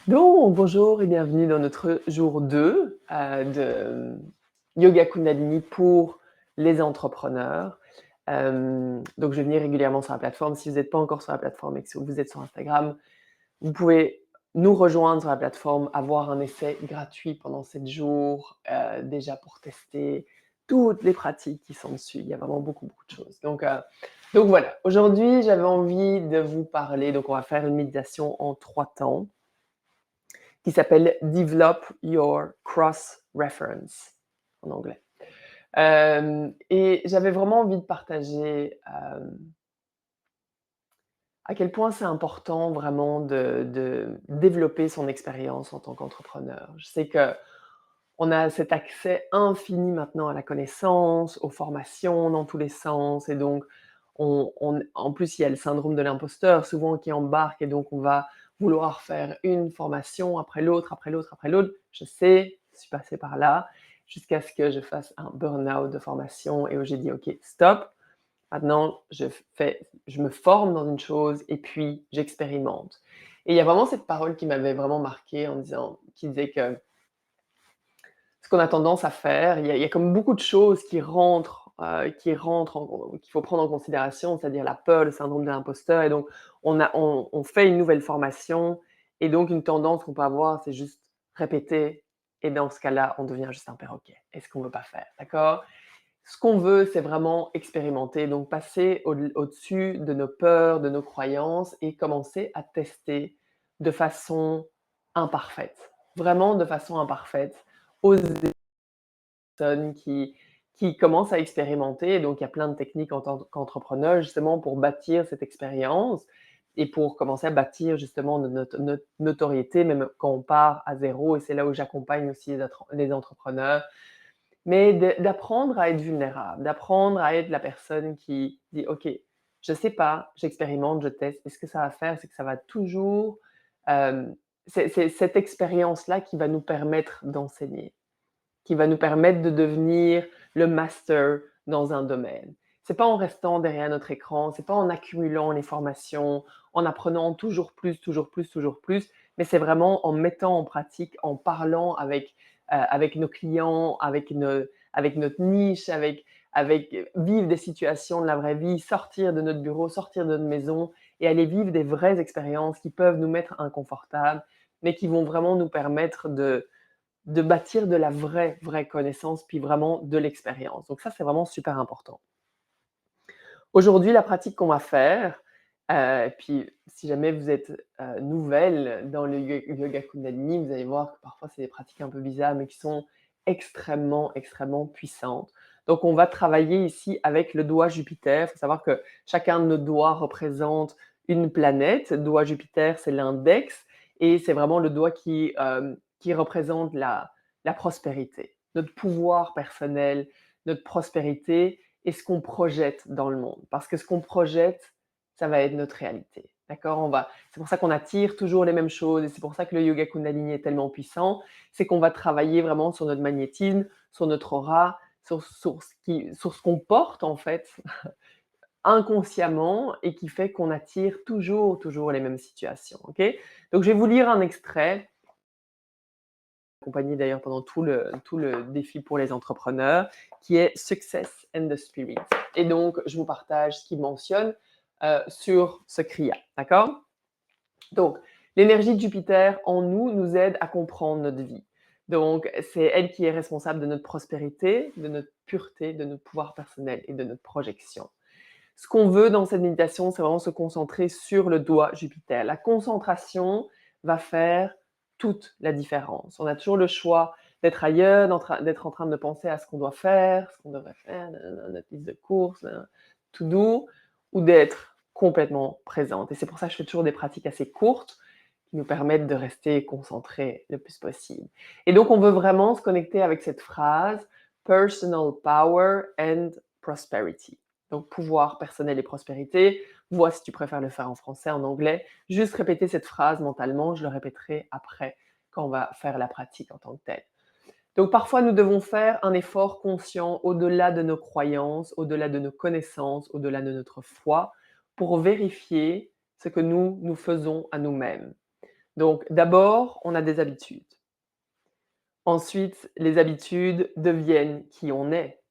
Donc, bonjour et bienvenue dans notre jour 2 de yoga Kundalini pour les entrepreneurs. Donc, je vais venir régulièrement sur la plateforme. Si vous n'êtes pas encore sur la plateforme et que vous êtes sur Instagram, vous pouvez nous rejoindre sur la plateforme, avoir un essai gratuit pendant 7 jours, déjà pour tester toutes les pratiques qui sont dessus. Il y a vraiment beaucoup, beaucoup de choses. Donc voilà, aujourd'hui, j'avais envie de vous parler. Donc, on va faire une méditation en 3 temps qui s'appelle Develop Your Cross-Reference en anglais. Et j'avais vraiment envie de partager à quel point c'est important vraiment de développer son expérience en tant qu'entrepreneur. Je sais qu'on a cet accès infini maintenant à la connaissance, aux formations dans tous les sens, et donc en plus, il y a le syndrome de l'imposteur souvent qui embarque, et donc on va vouloir faire une formation après l'autre, après l'autre, après l'autre. Je sais, je suis passée par là, jusqu'à ce que je fasse un burn-out de formation et où j'ai dit: «OK, stop, maintenant je me forme dans une chose et puis j'expérimente». Et il y a vraiment cette parole qui m'avait vraiment marquée qui disait que ce qu'on a tendance à faire, il y a comme beaucoup de choses qu'il faut prendre en considération, c'est-à-dire la peur, le syndrome de l'imposteur, et donc on fait une nouvelle formation, et donc une tendance qu'on peut avoir, c'est juste répéter, et dans ce cas-là, on devient juste un perroquet. Et ce qu'on ne veut pas faire, d'accord? Ce qu'on veut, c'est vraiment expérimenter, donc passer au-dessus de nos peurs, de nos croyances, et commencer à tester de façon imparfaite, vraiment de façon imparfaite, aux personnes qui commencent à expérimenter. Et donc il y a plein de techniques en tant qu'entrepreneur, justement pour bâtir cette expérience et pour commencer à bâtir justement notre notoriété, même quand on part à zéro. Et c'est là où j'accompagne aussi les entrepreneurs, mais d'apprendre à être vulnérable, d'apprendre à être la personne qui dit: «OK, je sais pas, j'expérimente, je teste». Et ce que ça va faire, c'est que ça va toujours, c'est cette expérience-là qui va nous permettre d'enseigner, qui va nous permettre de devenir le master dans un domaine. C'est pas en restant derrière notre écran, c'est pas en accumulant les formations, en apprenant toujours plus, toujours plus, toujours plus, mais c'est vraiment en mettant en pratique, en parlant avec nos clients, avec notre niche, vivre des situations de la vraie vie, sortir de notre bureau, sortir de notre maison et aller vivre des vraies expériences qui peuvent nous mettre inconfortables, mais qui vont vraiment nous permettre de bâtir de la vraie connaissance, puis vraiment de l'expérience. Donc ça, c'est vraiment super important. Aujourd'hui, la pratique qu'on va faire, puis si jamais vous êtes, nouvelle dans le yoga Kundalini, vous allez voir que parfois c'est des pratiques un peu bizarres, mais qui sont extrêmement, extrêmement puissantes. Donc on va travailler ici avec le doigt Jupiter. Il faut savoir que chacun de nos doigts représente une planète. Le doigt Jupiter, c'est l'index, et c'est vraiment le doigt qui représente la prospérité, notre pouvoir personnel, notre prospérité, et ce qu'on projette dans le monde. Parce que ce qu'on projette, ça va être notre réalité. D'accord? C'est pour ça qu'on attire toujours les mêmes choses, et c'est pour ça que le yoga Kundalini est tellement puissant. C'est qu'on va travailler vraiment sur notre magnétisme, sur notre aura, sur ce qu'on porte en fait inconsciemment, et qui fait qu'on attire toujours, toujours les mêmes situations. Ok? Donc je vais vous lire un extrait, accompagné d'ailleurs pendant tout le défi pour les entrepreneurs, qui est Success and the Spirit. Et donc, je vous partage ce qu'il mentionne sur ce kriya. D'accord? Donc, l'énergie de Jupiter en nous nous aide à comprendre notre vie. Donc, c'est elle qui est responsable de notre prospérité, de notre pureté, de notre pouvoir personnel et de notre projection. Ce qu'on veut dans cette méditation, c'est vraiment se concentrer sur le doigt Jupiter. La concentration va faire toute la différence. On a toujours le choix d'être ailleurs, d'être en train de penser à ce qu'on doit faire, ce qu'on devrait faire, notre liste de courses, tout doux, ou d'être complètement présente. Et c'est pour ça que je fais toujours des pratiques assez courtes qui nous permettent de rester concentrés le plus possible. Et donc, on veut vraiment se connecter avec cette phrase Personal Power and Prosperity. Donc, pouvoir personnel et prospérité. Vois si tu préfères le faire en français, en anglais. Juste répéter cette phrase mentalement. Je le répéterai après quand on va faire la pratique en tant que telle. Donc, parfois, nous devons faire un effort conscient au-delà de nos croyances, au-delà de nos connaissances, au-delà de notre foi, pour vérifier ce que nous faisons à nous-mêmes. Donc d'abord, on a des habitudes. Ensuite, les habitudes deviennent qui on est.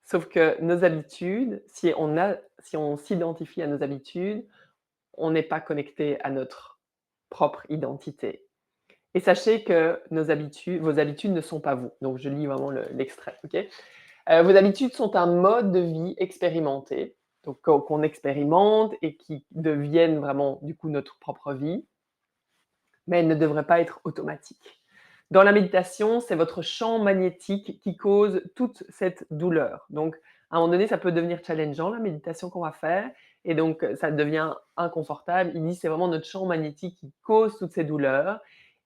Sauf que nos habitudes, si on s'identifie à nos habitudes, on n'est pas connecté à notre propre identité. Et sachez que vos habitudes ne sont pas vous. Donc je lis vraiment l'extrait, OK? Vos habitudes sont un mode de vie expérimenté, donc qu'on expérimente et qui deviennent vraiment, du coup, notre propre vie, mais elles ne devraient pas être automatiques. Dans la méditation, c'est votre champ magnétique qui cause toute cette douleur. Donc, à un moment donné, ça peut devenir challengeant, la méditation qu'on va faire, et donc ça devient inconfortable. Il dit: «C'est vraiment notre champ magnétique qui cause toutes ces douleurs»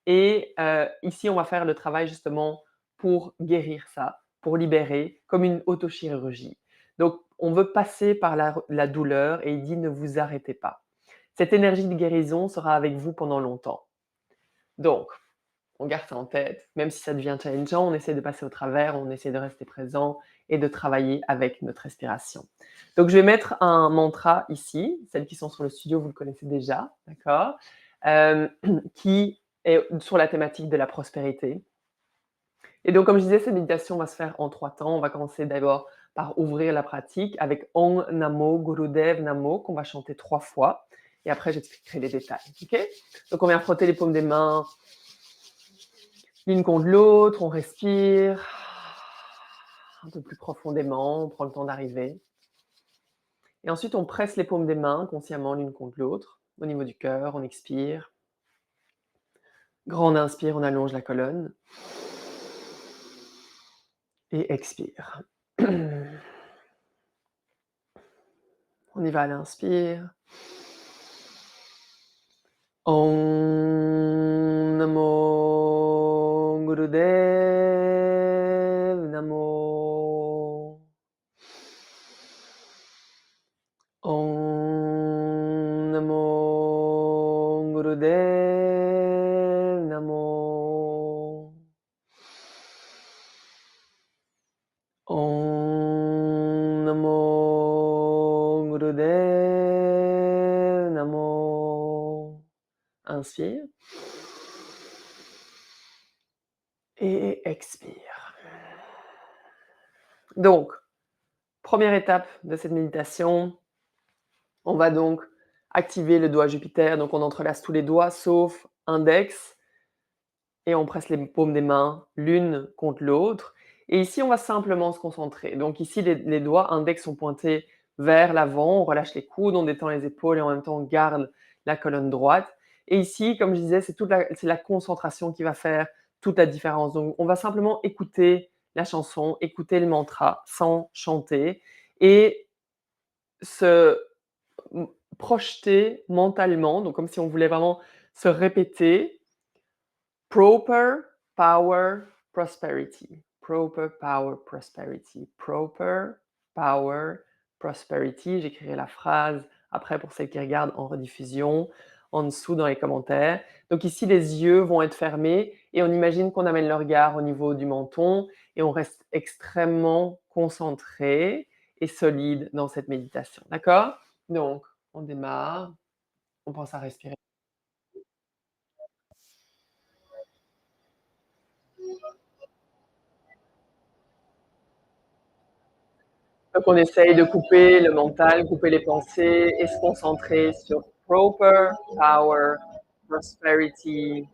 et ici, on va faire le travail justement pour guérir ça, pour libérer, comme une autochirurgie. Donc, on veut passer par la douleur et il dit: «Ne vous arrêtez pas». Cette énergie de guérison sera avec vous pendant longtemps. Donc, on garde ça en tête, même si ça devient challengeant, on essaie de passer au travers, on essaie de rester présent et de travailler avec notre respiration. Donc je vais mettre un mantra ici, celles qui sont sur le studio, vous le connaissez déjà, d'accord? Hem, qui est sur la thématique de la prospérité. Et donc comme je disais, cette méditation va se faire en 3 temps. On va commencer d'abord par ouvrir la pratique avec Om Namo Gurudev Namo qu'on va chanter 3 fois et après j'expliquerai les détails, OK? Donc on vient frotter les paumes des mains l'une contre l'autre, on respire un peu plus profondément, on prend le temps d'arriver. Et ensuite, on presse les paumes des mains consciemment l'une contre l'autre. Au niveau du cœur, on expire. Grand inspire, on allonge la colonne. Et expire. On y va à l'inspire. Om Namo Gurudev Namo. Om Namo Gurudev Namo. Om Namo Gurudev Namo. Inspire. Et expire. Donc, première étape de cette méditation, on va donc activer le doigt Jupiter. Donc on entrelace tous les doigts sauf index et on presse les paumes des mains l'une contre l'autre. Et ici, on va simplement se concentrer. Donc ici, les doigts index sont pointés vers l'avant, on relâche les coudes, on détend les épaules et en même temps on garde la colonne droite. Et ici, comme je disais, c'est la concentration qui va faire toute la différence. Donc on va simplement écouter la chanson, écouter le mantra sans chanter et se projeter mentalement, donc comme si on voulait vraiment se répéter proper power prosperity. Proper power prosperity. Proper power prosperity. J'écrirai la phrase après pour celles qui regardent en rediffusion, en dessous dans les commentaires. Donc ici, les yeux vont être fermés et on imagine qu'on amène le regard au niveau du menton et on reste extrêmement concentré et solide dans cette méditation. D'accord? Donc, on démarre, on pense à respirer. Donc on essaye de couper le mental, couper les pensées et se concentrer sur proper power, prosperity.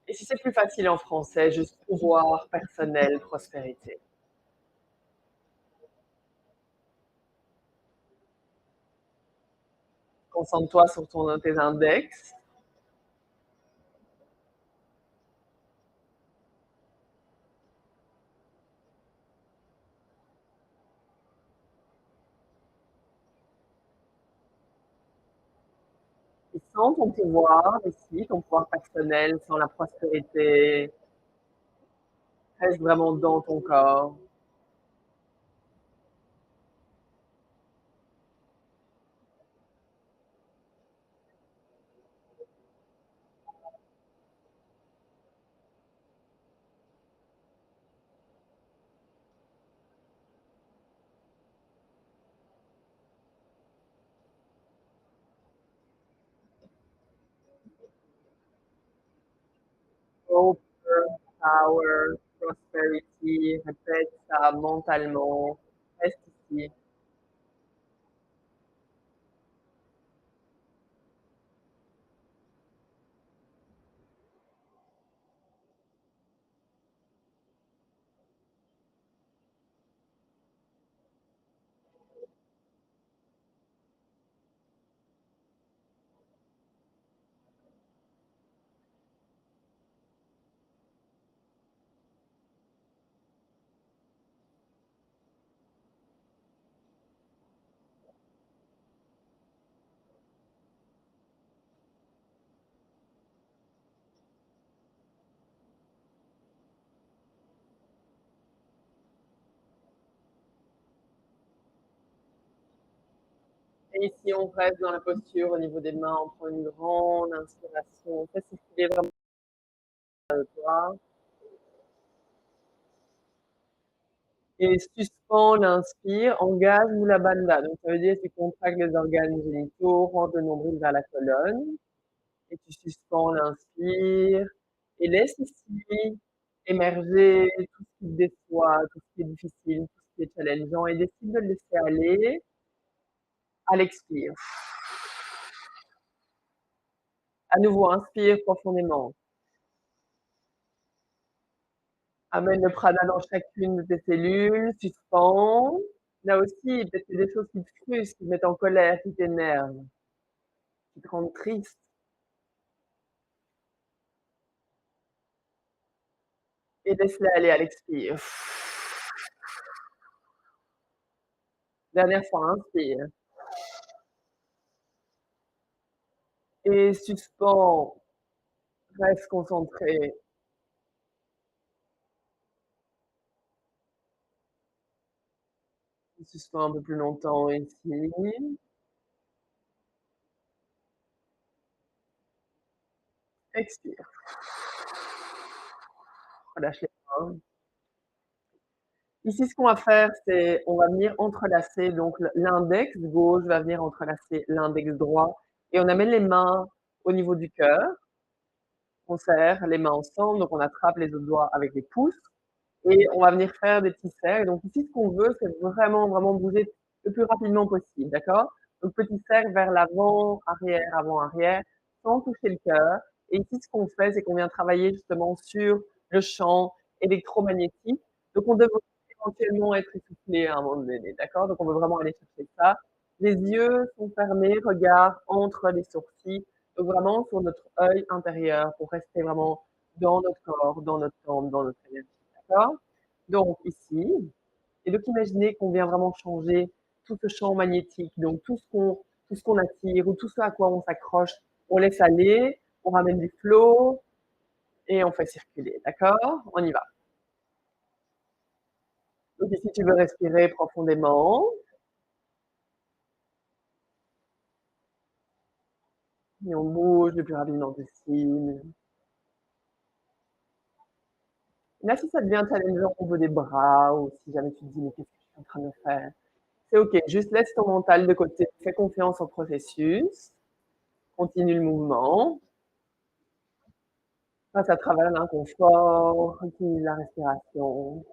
Et si c'est plus facile en français, juste pouvoir personnel, prospérité. Concentre-toi sur tes index. Et sens ton pouvoir ici, ton pouvoir personnel, sans la prospérité. Reste vraiment dans ton corps. Hope, Power, Prosperity. Répète ça mentalement. Reste ici. Et ici, on reste dans la posture au niveau des mains. On prend une grande inspiration. On fait circuler vraiment le bras. Et suspends l'inspire, engage Mula Bandha. Donc, ça veut dire que tu contractes les organes génitaux, rentre le nombril vers la colonne, et tu suspends l'inspire, et laisse ici émerger tout ce qui te déçoit, tout ce qui est difficile, tout ce qui est challengeant, et décide de le laisser aller à l'expire. À nouveau, inspire profondément. Amène le prana dans chacune de tes cellules, suspends. Là aussi, peut-être qu'il y a des choses qui te frustrent, qui te mettent en colère, qui t'énervent, qui te rendent triste. Et laisse-les aller à l'expire. Dernière fois, inspire. Et suspends, reste concentré. Suspends un peu plus longtemps ici. Expire. Relâche les mains. Ici, ce qu'on va faire, c'est on va venir entrelacer, donc l'index gauche va venir entrelacer l'index droit et on amène les mains au niveau du cœur. On serre les mains ensemble, donc on attrape les autres doigts avec les pouces et on va venir faire des petits cercles. Donc ici, ce qu'on veut, c'est vraiment, vraiment bouger le plus rapidement possible, d'accord? Donc petit cercle vers l'avant, arrière, avant, arrière, sans toucher le cœur. Et ici, ce qu'on fait, c'est qu'on vient travailler justement sur le champ électromagnétique. Donc on devrait éventuellement être essoufflé à un moment donné, d'accord? Donc on veut vraiment aller chercher ça. Les yeux sont fermés, regard entre les sourcils, donc vraiment sur notre œil intérieur pour rester vraiment dans notre corps, dans notre temple, dans notre énergie. D'accord? Donc ici, et donc imaginez qu'on vient vraiment changer tout ce champ magnétique, donc tout ce qu'on attire ou tout ce à quoi on s'accroche, on laisse aller, on ramène du flow et on fait circuler. D'accord? On y va. Donc ici, tu veux respirer profondément et on bouge le plus rapidement possible. Là, si ça devient challengeant au niveau des bras ou si jamais tu te dis mais qu'est-ce que je suis en train de faire? C'est ok, juste laisse ton mental de côté, fais confiance au processus, continue le mouvement, passe à travers l'inconfort, continue la respiration.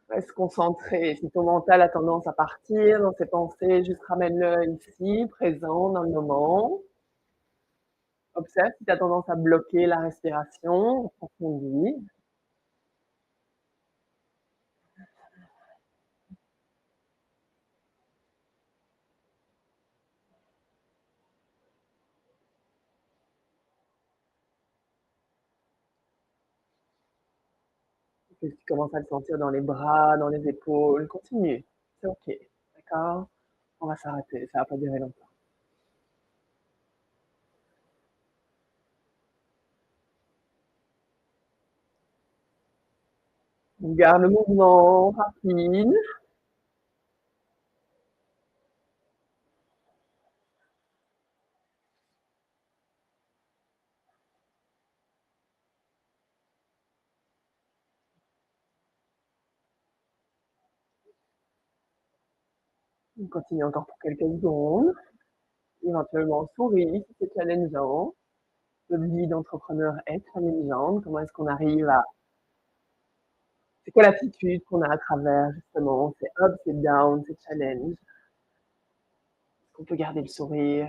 Reste concentré. Si ton mental a tendance à partir dans ses pensées, juste ramène-le ici, présent, dans le moment. Observe si tu as tendance à bloquer la respiration, approfondis. Et si tu commences à le sentir dans les bras, dans les épaules, continue. C'est ok. D'accord? On va s'arrêter, ça va pas durer longtemps. On garde le mouvement rapide. On continue encore pour quelques secondes. Éventuellement, souris si c'est challengeant. Notre vie d'entrepreneur est challengeante. Comment est-ce qu'on arrive à c'est quoi l'attitude qu'on a à travers justement ces ups et downs, ces challenges? Est-ce qu'on peut garder le sourire?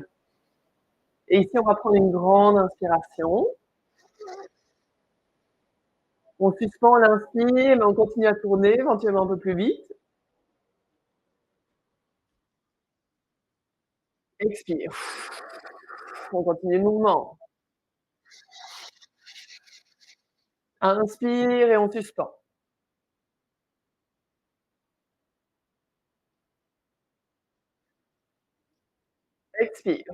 Et ici, on va prendre une grande inspiration. On suspend l'inspire, mais on continue à tourner, éventuellement un peu plus vite. Expire. On continue le mouvement. Inspire et on suspend. Expire.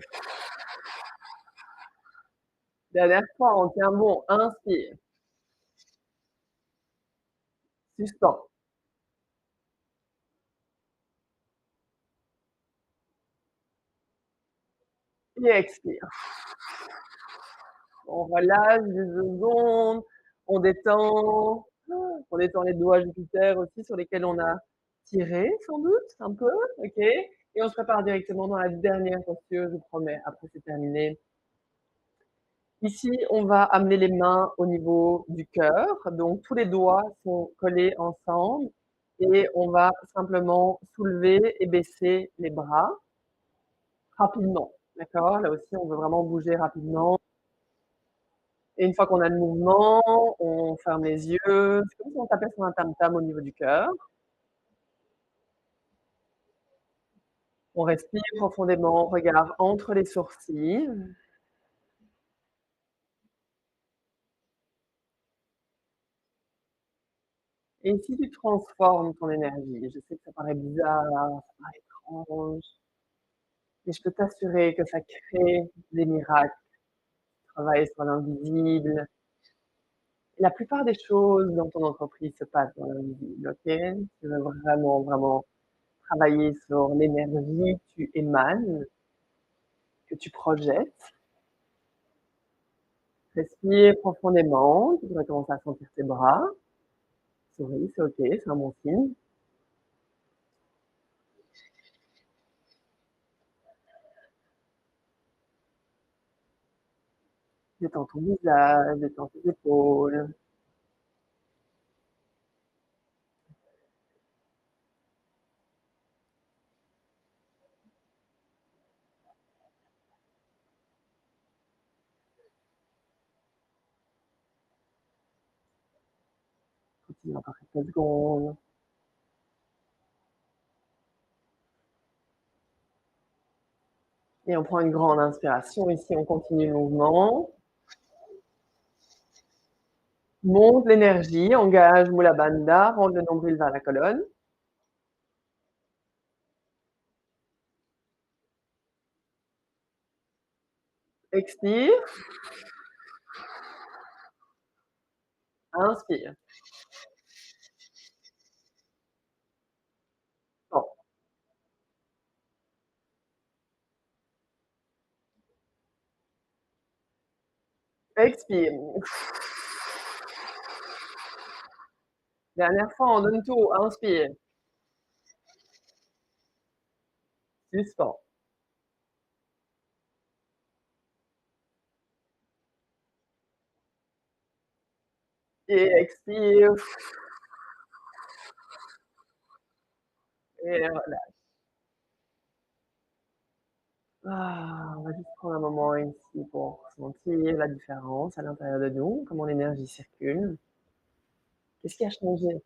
Dernière fois, on tient bon. Inspire. Suspend. Et expire. On relâche 10 secondes, on détend. On détend les doigts Jupiter aussi sur lesquels on a tiré sans doute un peu, OK? Et on se prépare directement dans la dernière posture, je vous promets, après c'est terminé. Ici, on va amener les mains au niveau du cœur, donc tous les doigts sont collés ensemble et on va simplement soulever et baisser les bras rapidement, d'accord? Là aussi, on veut vraiment bouger rapidement et une fois qu'on a le mouvement, on ferme les yeux. C'est comme si on tapait sur un tam-tam au niveau du cœur. On respire profondément, regard entre les sourcils et ici tu transformes ton énergie. Je sais que ça paraît bizarre, ça paraît étrange, mais je peux t'assurer que ça crée des miracles. Travailler sur l'invisible. La plupart des choses dans ton entreprise se passent dans l'invisible, OK? Tu veux vraiment, vraiment travailler sur l'énergie que tu émanes, que tu projettes. Respire profondément, tu devrais commencer à sentir tes bras. Souris, c'est OK, c'est un bon signe. Détends ton visage, détends tes épaules. Continue encore quelques secondes. Et on prend une grande inspiration. Ici, on continue le mouvement. Monte l'énergie, engage Mula Bandha, rentre le nombril vers la colonne. Expire, inspire. Bon, expire. Dernière fois, on donne tout. Inspire, suspend. Et expire. Et voilà. On va juste prendre un moment ici pour sentir la différence à l'intérieur de nous, comment l'énergie circule. Qu'est-ce qui a changé?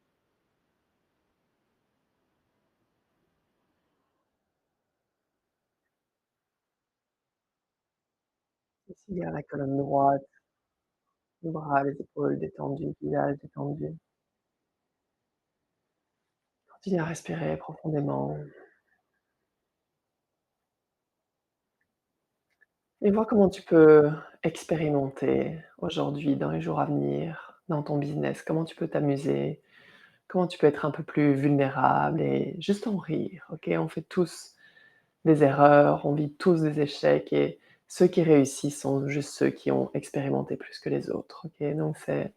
Ici, vers la colonne droite, les bras, les épaules détendus, visage détendu. Continue à respirer profondément et vois comment tu peux expérimenter aujourd'hui, dans les jours à venir, dans ton business, comment tu peux t'amuser, comment tu peux être un peu plus vulnérable et juste en rire, OK? On fait tous des erreurs, on vit tous des échecs et ceux qui réussissent sont juste ceux qui ont expérimenté plus que les autres, OK? Donc c'est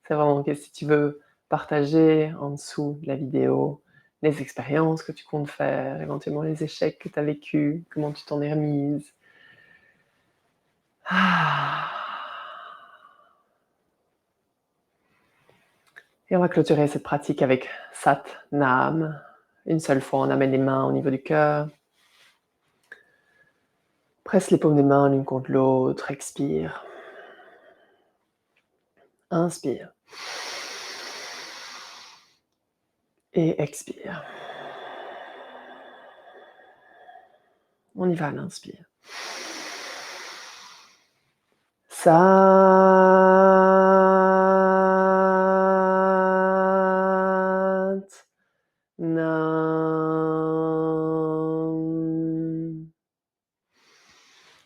vraiment OK. Si tu veux partager en dessous de la vidéo les expériences que tu comptes faire, éventuellement les échecs que tu as vécus, comment tu t'en es remise. Ah. Et on va clôturer cette pratique avec Sat Nam. Une seule fois, on amène les mains au niveau du cœur. Presse les paumes des mains l'une contre l'autre, expire. Inspire. Et expire. On y va à l'inspire. Sat Nam.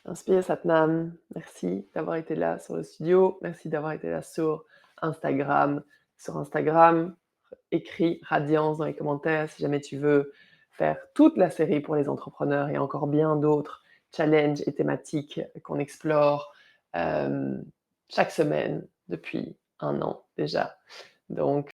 Inspire Satnam. Merci d'avoir été là sur le studio. Merci d'avoir été là sur Instagram. Sur Instagram, écris Radiance dans les commentaires si jamais tu veux faire toute la série pour les entrepreneurs et encore bien d'autres challenges et thématiques qu'on explore chaque semaine depuis un an déjà. Donc,